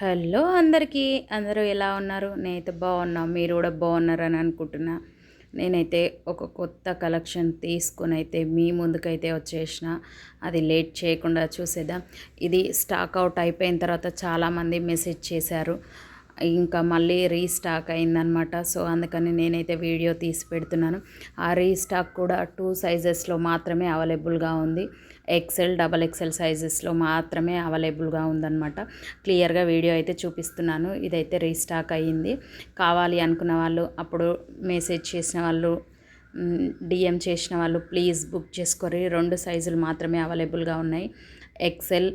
Hello అందరికీ అందరూ ఎలా ఉన్నారు? నేనైతే బాగున్నా, మీరు కూడా బాగున్నారని అనుకుంటున్నా. నేనైతే ఒక కొత్త కలెక్షన్ తీసుకొని అయితే మీ ముందుకైతే వచ్చేసిన. అది లేట్ చేయకుండా చూసేద్దాం. ఇది స్టాక్ అవుట్ అయిపోయిన తర్వాత చాలామంది మెసేజ్ చేశారు, ఇంకా మళ్ళీ రీస్టాక్ అయిందనమాట. సో అందుకని నేనైతే వీడియో తీసి పెడుతున్నాను. ఆ రీస్టాక్ కూడా 2 సైజెస్లో మాత్రమే అవైలబుల్గా ఉంది. ఎక్సెల్, డబల్ ఎక్సెల్ సైజెస్లో మాత్రమే అవైలబుల్గా ఉందన్నమాట. క్లియర్గా వీడియో అయితే చూపిస్తున్నాను. ఇదైతే రీస్టాక్ అయ్యింది. కావాలి అనుకున్న వాళ్ళు, అప్పుడు మెసేజ్ చేసిన వాళ్ళు, డిఎం చేసిన వాళ్ళు ప్లీజ్ బుక్ చేసుకోరి. 2 సైజులు మాత్రమే అవైలబుల్గా ఉన్నాయి. XL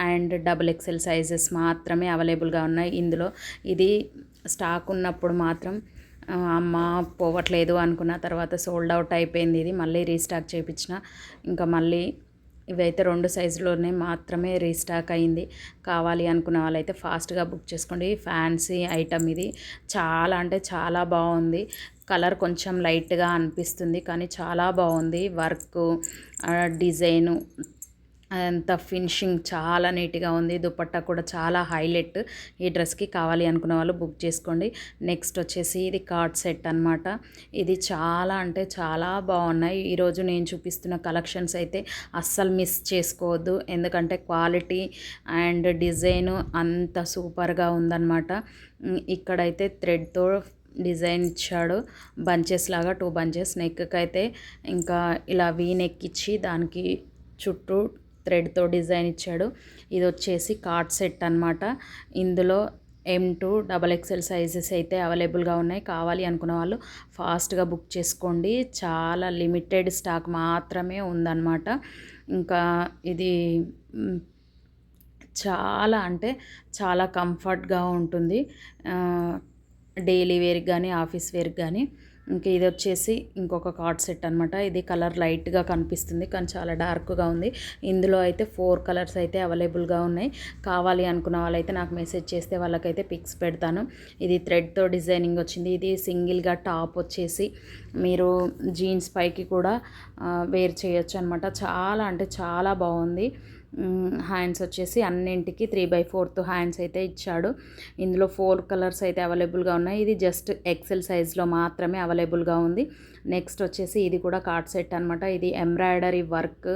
and double XL sizes మాత్రమే అవైలబుల్గా ఉన్నాయి ఇందులో. ఇది స్టాక్ ఉన్నప్పుడు మాత్రం అమ్మ పోవట్లేదు అనుకున్న తర్వాత సోల్డ్ అవుట్ అయిపోయింది. ఇది మళ్ళీ రీస్టాక్ చేయించిన. ఇంకా మళ్ళీ ఇవైతే 2 సైజులోనే మాత్రమే రీస్టాక్ అయింది. కావాలి అనుకున్న వాళ్ళైతే ఫాస్ట్గా బుక్ చేసుకోండి. ఫ్యాన్సీ ఐటమ్ ఇది. చాలా అంటే చాలా బాగుంది. కలర్ కొంచెం లైట్గా అనిపిస్తుంది కానీ చాలా బాగుంది. వర్క్, డిజైను అంత ఫినిషింగ్ చాలా నీట్గా ఉంది. దుపట్టా కూడా చాలా హైలైట్. ఈ డ్రెస్కి కావాలి అనుకున్న వాళ్ళు బుక్ చేసుకోండి. నెక్స్ట్ వచ్చేసి ఇది కార్డ్ సెట్ అనమాట. ఇది చాలా అంటే చాలా బాగున్నాయి. ఈరోజు నేను చూపిస్తున్న కలెక్షన్స్ అయితే అస్సలు మిస్ చేసుకోవద్దు, ఎందుకంటే క్వాలిటీ అండ్ డిజైను అంత సూపర్గా ఉందన్నమాట. ఇక్కడైతే థ్రెడ్తో డిజైన్ ఇచ్చాడు, బంచెస్ లాగా 2 బంచెస్. నెక్కి అయితే ఇంకా ఇలా వీ నెక్ ఇచ్చి దానికి చుట్టూ థ్రెడ్తో డిజైన్ ఇచ్చాడు. ఇది వచ్చేసి కార్డ్ సెట్ అనమాట. ఇందులో M2 డబల్ ఎక్సెల్ సైజెస్ అయితే అవైలబుల్గా ఉన్నాయి. కావాలి అనుకున్న వాళ్ళు ఫాస్ట్గా బుక్ చేసుకోండి. చాలా లిమిటెడ్ స్టాక్ మాత్రమే ఉందన్నమాట. ఇంకా ఇది చాలా అంటే చాలా కంఫర్ట్గా ఉంటుంది, డైలీ వేర్కి కానీ ఆఫీస్ వేర్కి కానీ. ఇంకా ఇది వచ్చేసి ఇంకొక కార్డ్ సెట్ అనమాట. ఇది కలర్ లైట్గా కనిపిస్తుంది కానీ చాలా డార్క్గా ఉంది. ఇందులో అయితే 4 కలర్స్ అయితే అవైలబుల్గా ఉన్నాయి. కావాలి అనుకున్న వాళ్ళైతే నాకు మెసేజ్ చేస్తే వాళ్ళకైతే పిక్స్ పెడతాను. ఇది థ్రెడ్తో డిజైనింగ్ వచ్చింది. ఇది సింగిల్గా టాప్ వచ్చేసి మీరు జీన్స్ పైకి కూడా వేర్ చేయొచ్చు అనమాట. చాలా అంటే చాలా బాగుంది. హ్యాండ్స్ వచ్చేసి అన్నింటికి 3/4 హ్యాండ్స్ అయితే ఇచ్చాడు. ఇందులో 4 కలర్స్ అయితే అవైలబుల్గా ఉన్నాయి. ఇది జస్ట్ ఎక్సెల్ సైజ్లో మాత్రమే అవైలబుల్గా ఉంది. నెక్స్ట్ వచ్చేసి ఇది కూడా కార్డ్ సెట్ అనమాట. ఇది ఎంబ్రాయిడరీ వర్క్,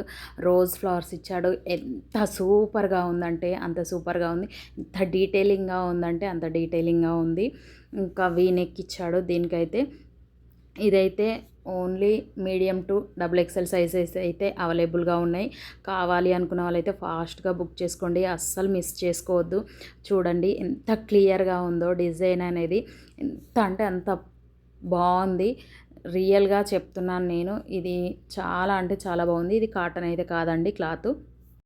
రోజ్ ఫ్లవర్స్ ఇచ్చాడు. ఎంత సూపర్గా ఉందంటే అంత సూపర్గా ఉంది. ఎంత డీటెయిలింగ్గా ఉందంటే అంత డీటెయిలింగ్గా ఉంది. ఇంకా వీ నెక్ ఇచ్చాడు దీనికైతే. ఇదైతే only medium to double XL sizes అయితే అవైలబుల్గా ఉన్నాయి. కావాలి అనుకున్న వాళ్ళైతే ఫాస్ట్గా బుక్ చేసుకోండి, అస్సలు మిస్ చేసుకోవద్దు. చూడండి ఎంత క్లియర్గా ఉందో డిజైన్ అనేది. ఎంత అంటే అంత బాగుంది. రియల్గా చెప్తున్నాను నేను. ఇది చాలా అంటే చాలా బాగుంది. ఇది కాటన్ అయితే కాదండి, క్లాత్.